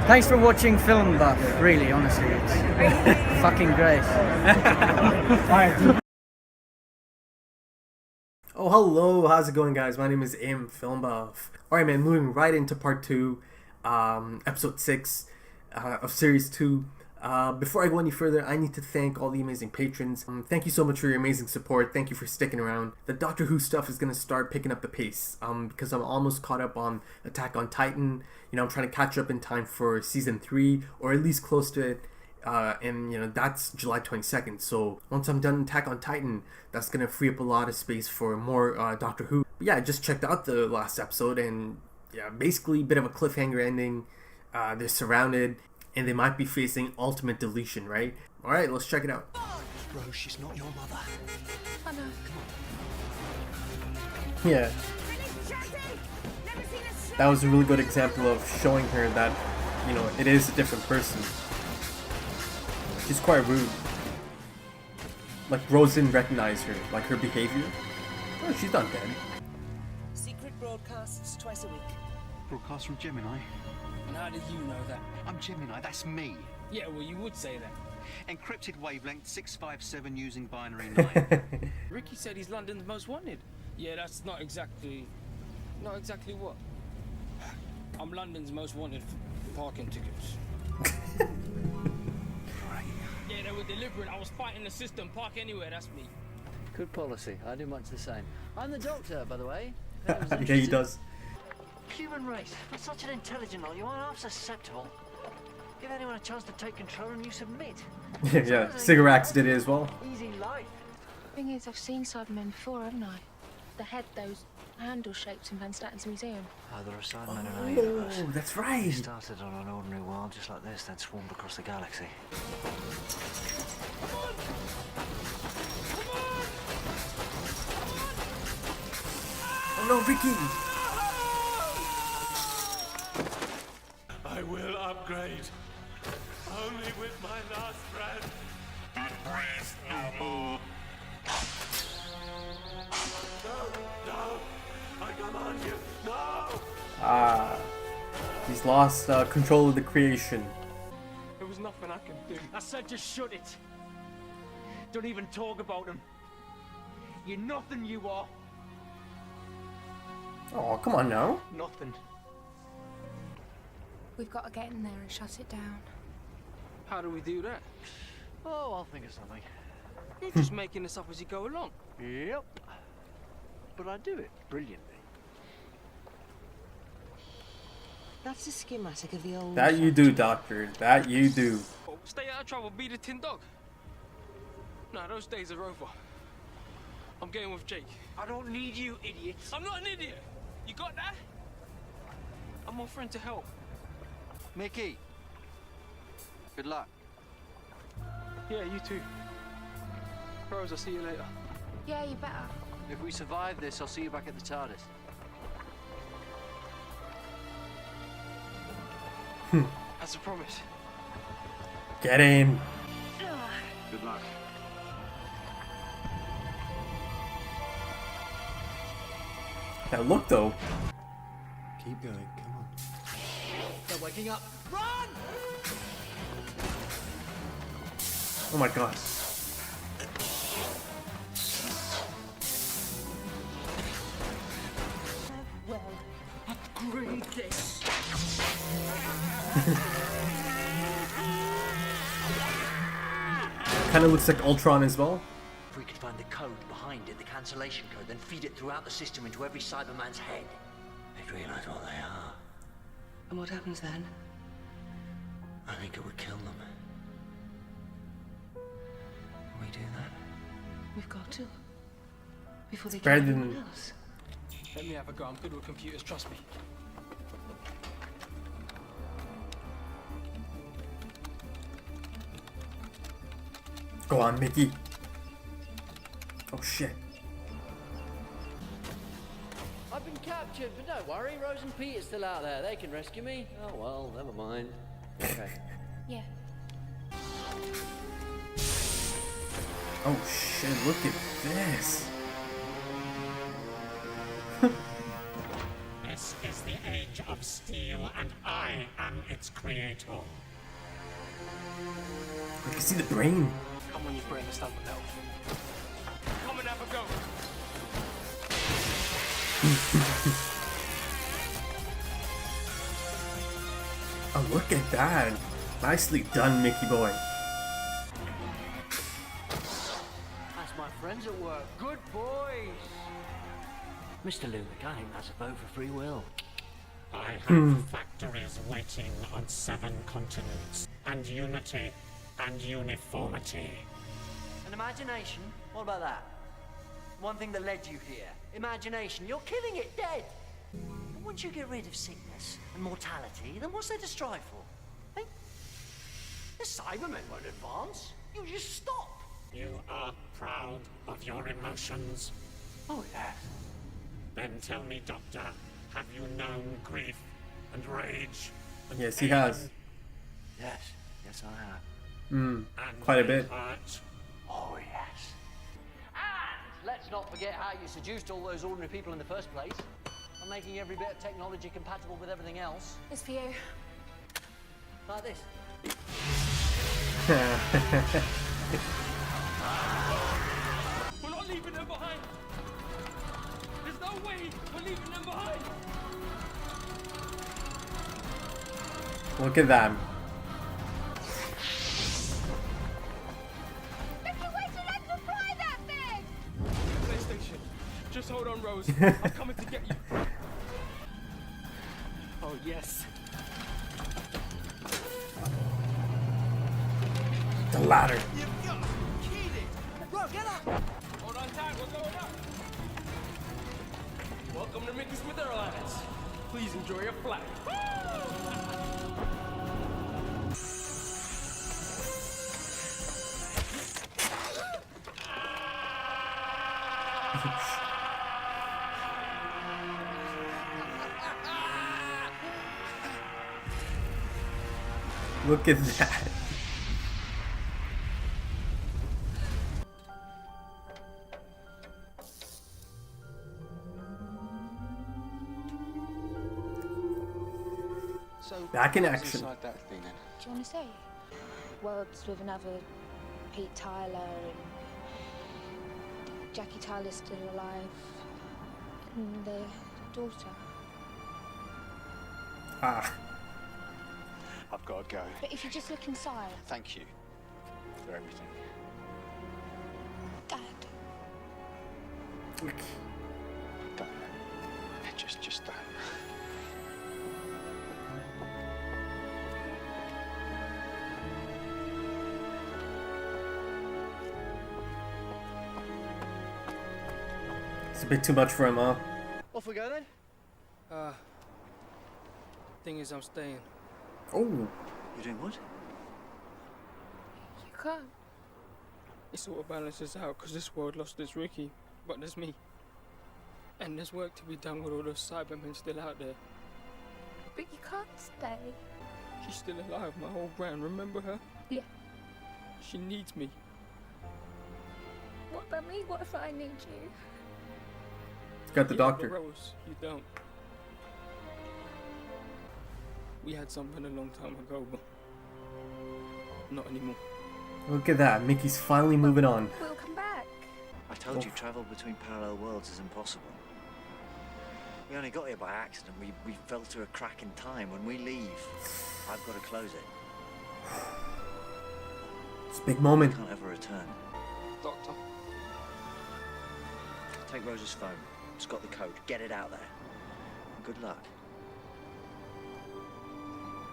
Thanks for watching Film Buff, really, honestly. It's fucking great. Oh, hello, how's it going, guys? My name is Film Buff. Alright, man, moving right into part 2, episode 6 of series 2. Before I go any further, I need to thank all the amazing patrons. Thank you so much for your amazing support. Thank you for sticking around. The Doctor Who stuff is going to start picking up the pace because I'm almost caught up on Attack on Titan. You know, I'm trying to catch up in time for season 3, or at least close to it. And you know, that's July 22nd. So once I'm done Attack on Titan, that's going to free up a lot of space for more Doctor Who. But yeah, I just checked out the last episode, and yeah, basically a bit of a cliffhanger ending. They're surrounded, and they might be facing ultimate deletion, right? Alright, let's check it out. Rose, she's not your mother. I know. Yeah. That was a really good example of showing her that, you know, it is a different person. She's quite rude. Like, Rose didn't recognize her, like her behavior. Oh, she's not dead. Secret broadcasts twice a week. Broadcast from Gemini. And how did you know that? I'm Gemini, that's me. Yeah, well, you would say that. Encrypted wavelength 657 using binary 9. Ricky said he's London's most wanted. Yeah, that's not exactly what? I'm London's most wanted for parking tickets. Yeah, they were delivering. I was fighting the system. Park anywhere, that's me. Good policy. I do much the same. I'm the doctor, by the way. Yeah, he does. Human race. With such an intelligent lot, you aren't half susceptible. Give anyone a chance to take control and you submit. Yeah, Cigarettes did it as well. Easy life. Thing is, I've seen Cybermen before, haven't I? The head, those handle shapes in Van Statten's museum. Oh, there are Cybermen in our universe. Oh, that's right. They started on an ordinary world just like this, then swarmed across the galaxy. Oh no, Vicky! I will upgrade. Only with my last breath. But breathe no more. No! I command you! No! He's lost control of the creation. There was nothing I could do. I said just shut it. Don't even talk about him. You're nothing, you are. Oh, come on now. Nothing. We've got to get in there and shut it down. How do we do that? Oh, I'll think of something. You're just making this up as you go along. Yep. But I do it brilliantly. That's a schematic of the old... That you do, Doctor. That you do. Oh, stay out of trouble, be the tin dog. No, those days are over. I'm getting with Jake. I don't need you, idiot. I'm not an idiot. You got that? I'm my friend to help. Mickey. Good luck. Yeah, you too. Rose, I'll see you later. Yeah, you better. If we survive this, I'll see you back at the TARDIS. That's a promise. Get in. Good luck. That look, though. Keep going, come on. They're waking up. Run! Oh my god. Well, upgrade this. Kind of looks like Ultron as well. If we could find the code behind it, the cancellation code, then feed it throughout the system into every Cyberman's head, they'd realize what they are. And what happens then? I think it would kill them. We do that? We've got to. Before they Better get than- anyone else. Let me have a go. I'm good with computers, trust me. Go on, Mickey. Oh shit. I've been captured, but don't worry, Rose and Pete are still out there. They can rescue me. Oh well, never mind. Okay. Yeah. Oh shit, look at this. This is the age of steel, and I am its creator. I can see the brain. Come on, you brain the stump now. Come and have a go. Oh, look at that. Nicely done, Mickey boy. That's my friends at work. Good boys. Mr. Lumic, I think that's a vote for free will. I have factories waiting on 7 continents, and unity and uniformity. And imagination? What about that? One thing that led you here. Imagination. You're killing it dead. And once you get rid of sickness and mortality, then what's there to strive for? Hey? The Cybermen won't advance. You just stop. You are proud of your emotions. Oh, yes. Then tell me, Doctor, have you known grief and rage? And Yes, he pain has. Yes. Yes, I have. and Quite a bit. hurt? Oh, yes. And let's not forget how you seduced all those ordinary people in the first place. By making every bit of technology compatible with everything else. It's for you. Like this. We're not leaving them behind. There's no way we're leaving them behind. Look at that. PlayStation. Just hold on, Rose. I'm coming to get you. Oh, yes. The ladder. Bro, get up! Hold on tight, we're going up. Welcome to Mickey Smith Airlines. Please enjoy your flight. Look at that. So, Back in what's action. inside that thing then? Do you want to say? Worlds with another Pete Tyler and Jackie Tyler's still alive and their daughter. Ah. I've got to go. But if you just look inside, Thank you for everything. Dad. Don't. Just don't. It's a bit too much for him, huh? Off we go then? Thing is, I'm staying. Oh. You're doing what? You can't. It sort of balances out because this world lost its Ricky, but there's me. And there's work to be done with all those Cybermen still out there. But you can't stay. She's still alive, my whole brand, remember her? Yeah. She needs me. What about me? What if I need you? Got the Yeah, doctor. but Rose, you don't. We had something a long time ago, but not anymore. Look at that. Mickey's finally moving on. We'll come back. I told you travel between parallel worlds is impossible. We only got here by accident. We fell through a crack in time. When we leave, I've got to close it. It's a big moment. Can't ever return. Doctor. Take Rose's phone. It's got the code. Get it out there. And good luck.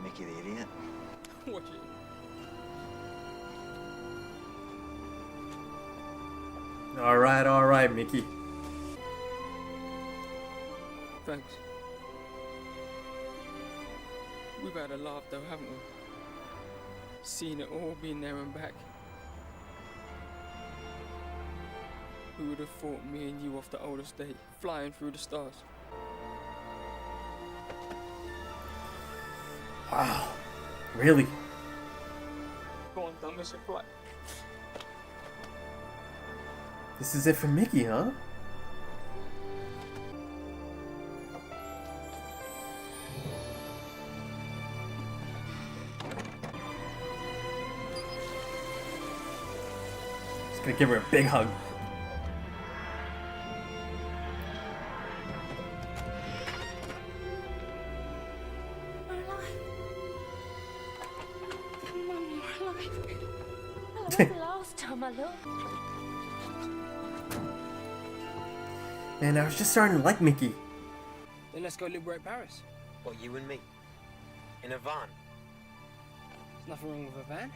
Mickey the idiot. Watch it. All right, Mickey. Thanks. We've had a laugh though, haven't we? Seen it all, been there and back. Who would have thought me and you off the oldest day, flying through the stars? Wow. Really? Go on, don't miss a flight. This is it for Mickey, huh? Gonna give her a big hug. We're alive. Mum, you're alive. I love the last time I looked. Man, I was just starting to like Mickey. Then let's go liberate Paris. What, you and me? In a van? There's nothing wrong with a van.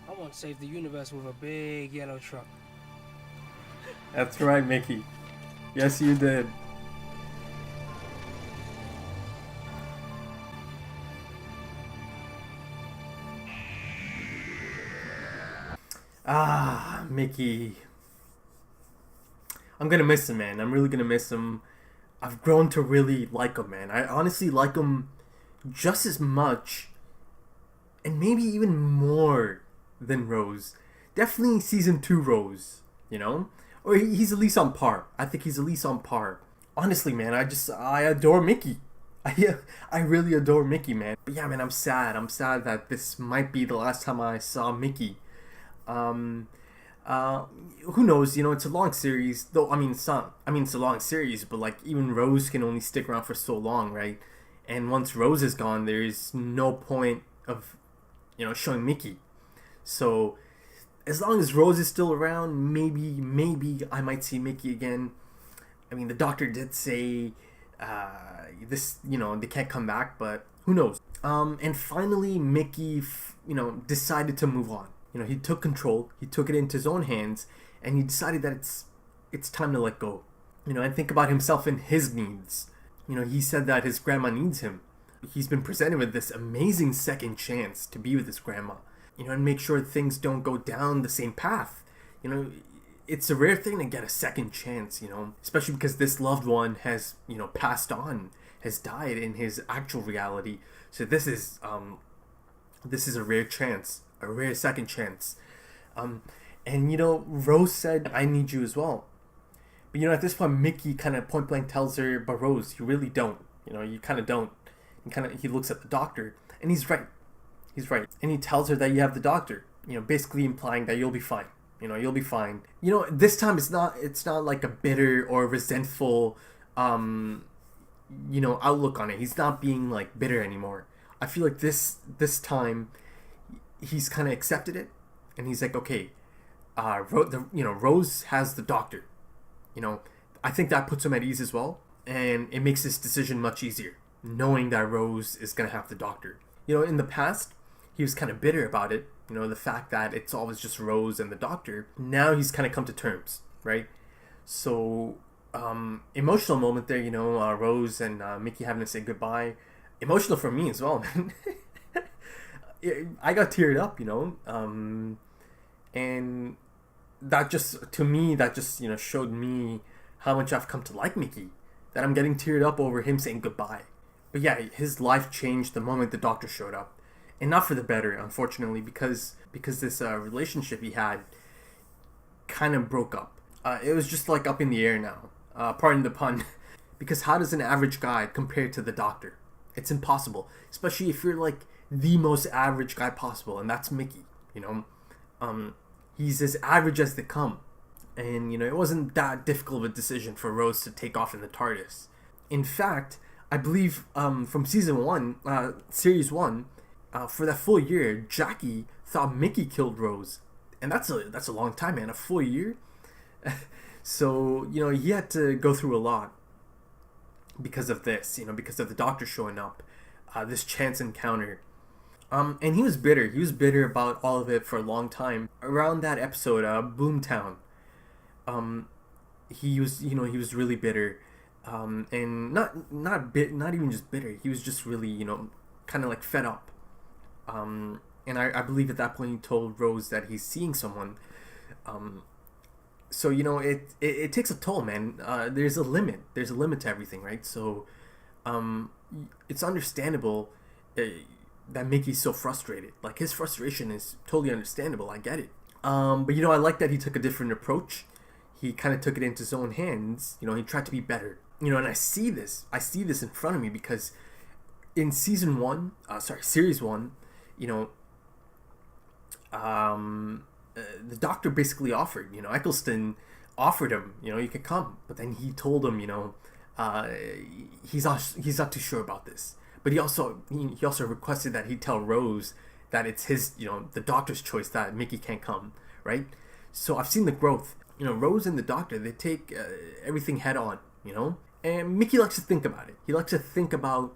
I want to save the universe with a big yellow truck. That's right, Mickey. Yes, you did. Ah, Mickey. I'm gonna miss him, man. I'm really gonna miss him. I've grown to really like him, man. I honestly like him just as much, and maybe even more than Rose. Definitely season 2 Rose, you know? Or he's at least on par. I think he's at least on par. Honestly, man, I adore Mickey. I really adore Mickey, man. But yeah, man, I'm sad. I'm sad that this might be the last time I saw Mickey. Who knows? You know, it's a long series. Though I mean, it's a long series, but like even Rose can only stick around for so long, right? And once Rose is gone, there's no point of, you know, showing Mickey. So as long as Rose is still around, maybe I might see Mickey again. I mean, the doctor did say this, you know, they can't come back, but who knows? And finally, Mickey, you know, decided to move on. You know, he took control. He took it into his own hands, and he decided that it's time to let go. You know, and think about himself and his needs. You know, he said that his grandma needs him. He's been presented with this amazing second chance to be with his grandma. You know, and make sure things don't go down the same path. You know, it's a rare thing to get a second chance, you know, especially because this loved one has, you know, passed on, has died in his actual reality. So this is a rare chance, a rare second chance. And, you know, Rose said, I need you as well. But, you know, at this point, Mickey kind of point blank tells her, but Rose, you really don't. You know, you kind of don't. He looks at the doctor, and he's right. He's right. And he tells her that you have the doctor, you know, basically implying that you'll be fine. You know, you'll be fine. You know, this time it's not like a bitter or resentful, you know, outlook on it. He's not being like bitter anymore. I feel like this time he's kind of accepted it, and he's like, okay, Rose has the doctor. You know, I think that puts him at ease as well, and it makes this decision much easier, knowing that Rose is gonna have the doctor. You know, in the past, he was kind of bitter about it. You know, the fact that it's always just Rose and the doctor. Now he's kind of come to terms, right? So, emotional moment there, you know, Rose and Mickey having to say goodbye. Emotional for me as well, man. I got teared up, you know. And that just, to me, you know, showed me how much I've come to like Mickey. That I'm getting teared up over him saying goodbye. But yeah, his life changed the moment the doctor showed up. And not for the better, unfortunately, because this relationship he had kind of broke up. It was just like up in the air now. Pardon the pun. Because how does an average guy compare to the doctor? It's impossible. Especially if you're like the most average guy possible. And that's Mickey, you know. He's as average as they come. And, you know, it wasn't that difficult of a decision for Rose to take off in the TARDIS. In fact, I believe from season 1, series 1, for that full year, Jackie thought Mickey killed Rose. And that's a long time, man. A full year. So, you know, he had to go through a lot because of this, you know, because of the doctor showing up, this chance encounter. And he was bitter. He was bitter about all of it for a long time. Around that episode, Boomtown, he was really bitter. And not even just bitter. He was just really, you know, kind of like fed up. And I believe at that point he told Rose that he's seeing someone. So, you know, it takes a toll, man. There's a limit. There's a limit to everything, right? So, it's understandable that Mickey's so frustrated. Like, his frustration is totally understandable. I get it. But, you know, I like that he took a different approach. He kind of took it into his own hands. You know, he tried to be better. You know, and I see this in front of me because in series 1, you know, the doctor basically offered, Eccleston offered him, you could come, but then he told him, he's not too sure about this. But he also requested that he tell Rose that it's his, the doctor's choice that Mickey can't come, right? So I've seen the growth. Rose and the doctor, they take everything head on, and Mickey likes to think about it. He likes to think about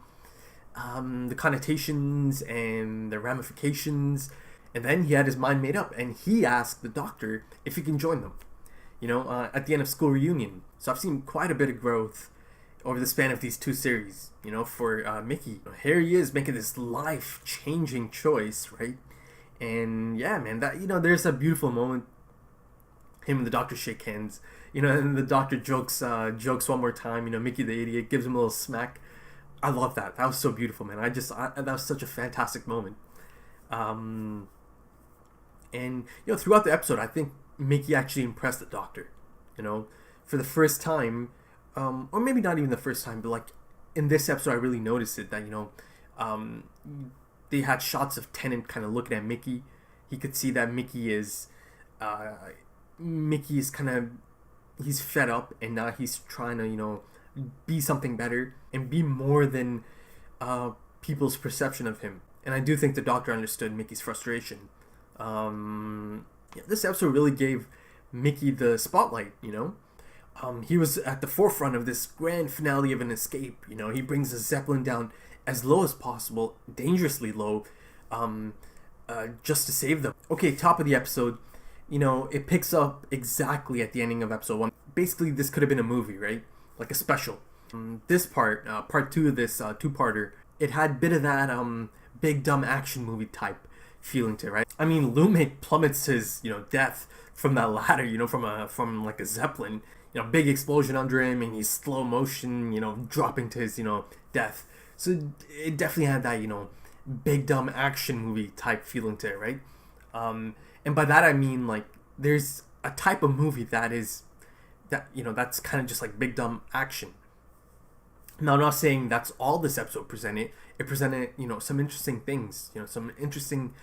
the connotations and the ramifications. And then he had his mind made up, and he asked the doctor if he can join them, at the end of school reunion. So I've seen quite a bit of growth over the span of these two series, for Mickey. Here he is making this life-changing choice, right? And yeah, man, that, there's a beautiful moment. Him and the doctor shake hands, and the doctor jokes one more time, Mickey the idiot, gives him a little smack. I love that. That was so beautiful, man. That was such a fantastic moment. And throughout the episode, I think Mickey actually impressed the doctor, for the first time, or maybe not even the first time, but like in this episode, I really noticed it that they had shots of Tennant kind of looking at Mickey. He could see that Mickey is kind of, he's fed up, and now he's trying to be something better and be more than people's perception of him. And I do think the doctor understood Mickey's frustration. This episode really gave Mickey the spotlight, he was at the forefront of this grand finale of an escape. He brings the Zeppelin down as low as possible, dangerously low, just to save them. Okay, top of the episode, it picks up exactly at the ending of episode 1. Basically, this could have been a movie, right? Like a special. This part 2 of this two-parter, it had a bit of that big dumb action movie type feeling to it, right? I mean, Lumic plummets his, death from that ladder, from like a Zeppelin, big explosion under him, and he's slow motion, dropping to his, death. So it definitely had that, big dumb action movie type feeling to it, right? And by that I mean, like, there's a type of movie that's kind of just like big dumb action. Now, I'm not saying that's all this episode presented. It presented, some interesting things, some interesting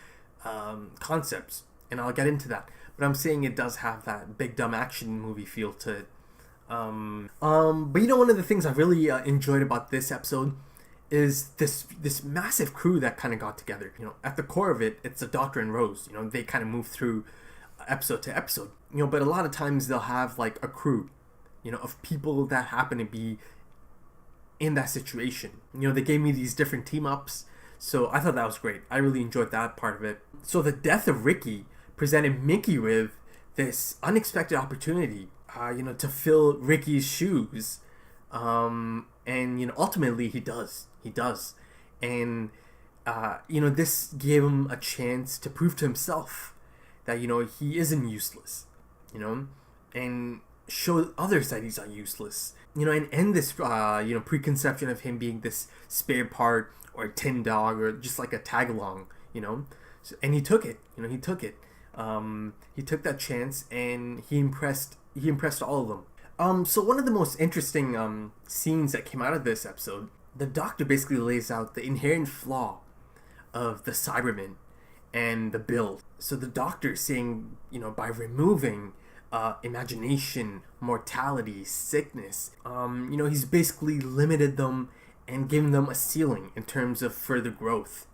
concepts, and I'll get into that. But I'm saying it does have that big dumb action movie feel to it. But one of the things I really enjoyed about this episode is this massive crew that kind of got together. At the core of it, it's the Doctor and Rose. They kind of move through episode to episode. But a lot of times they'll have like a crew, of people that happen to be in that situation. They gave me these different team ups, so I thought that was great. I really enjoyed that part of it. So the death of Ricky presented Mickey with this unexpected opportunity, to fill Ricky's shoes, and ultimately he does, and this gave him a chance to prove to himself that he isn't useless, and show others that he's not useless. And end this, preconception of him being this spare part or a tin dog or just like a tag along, So, and he took it, he took it. He took that chance and he impressed all of them. So one of the most interesting scenes that came out of this episode, the Doctor basically lays out the inherent flaw of the Cybermen and the build. So the Doctor is saying, by removing imagination, mortality, sickness, he's basically limited them and given them a ceiling in terms of further growth.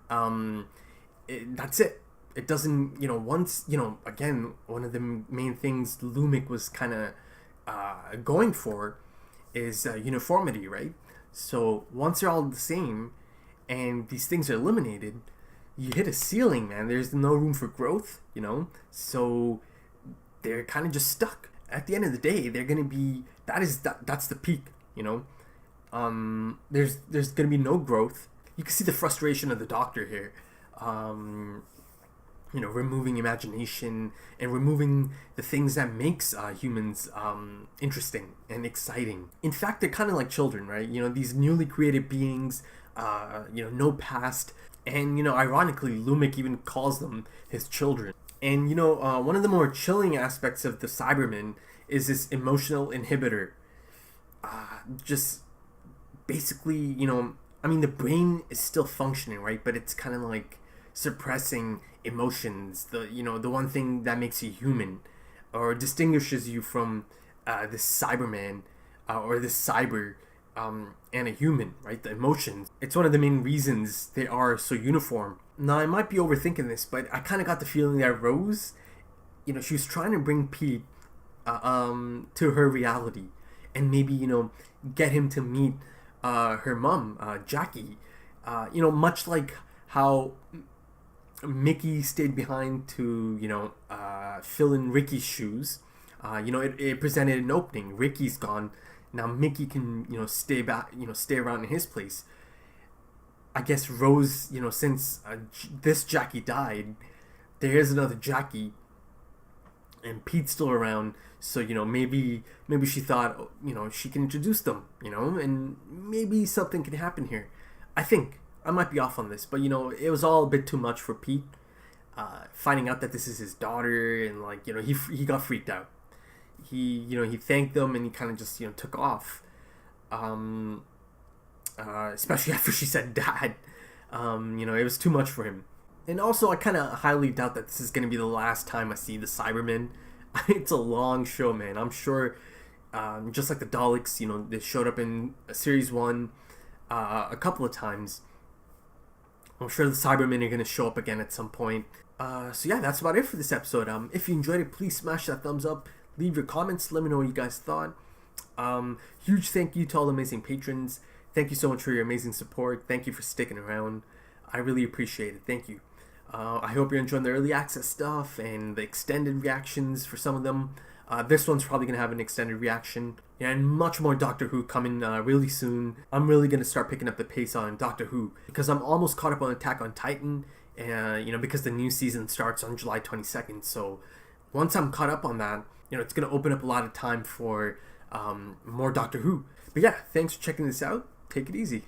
That's it. It doesn't, once, again, one of the main things Lumic was kind of going for is uniformity, right? So once they're all the same and these things are eliminated, you hit a ceiling, man. There's no room for growth, so they're kind of just stuck. At the end of the day, they're gonna be that's the peak, There's gonna be no growth. You can see the frustration of the Doctor here, removing imagination and removing the things that makes humans interesting and exciting. In fact, they're kind of like children, right? These newly created beings, no past, and ironically, Lumic even calls them his children. And one of the more chilling aspects of the Cybermen is this emotional inhibitor. Just basically, the brain is still functioning, right? But it's kind of like suppressing emotions, the one thing that makes you human or distinguishes you from this Cyberman or this cyber and a human, right? The emotions. It's one of the main reasons they are so uniform. Now, I might be overthinking this, but I kind of got the feeling that Rose, she was trying to bring Pete to her reality and maybe, get him to meet her mom, Jackie. Much like how Mickey stayed behind to, fill in Ricky's shoes. It presented an opening. Ricky's gone. Now Mickey can, stay back, stay around in his place. I guess Rose, since this Jackie died, there is another Jackie, and Pete's still around. So, maybe she thought, she can introduce them, and maybe something can happen here. I think. I might be off on this, but, it was all a bit too much for Pete. Finding out that this is his daughter, and, he got freaked out. He thanked them, and he kind of just, took off. Especially after she said dad. It was too much for him. And also, I kind of highly doubt that this is going to be the last time I see the Cybermen. It's a long show, man. I'm sure, just like the Daleks, they showed up in Series 1 a couple of times. I'm sure the Cybermen are going to show up again at some point. So yeah, that's about it for this episode. If you enjoyed it, please smash that thumbs up. Leave your comments. Let me know what you guys thought. Huge thank you to all the amazing patrons. Thank you so much for your amazing support. Thank you for sticking around. I really appreciate it. Thank you. I hope you're enjoying the early access stuff and the extended reactions for some of them. This one's probably going to have an extended reaction. And much more Doctor Who coming really soon. I'm really going to start picking up the pace on Doctor Who because I'm almost caught up on Attack on Titan. Because the new season starts on July 22nd. So once I'm caught up on that, it's going to open up a lot of time for more Doctor Who. But yeah, thanks for checking this out. Take it easy.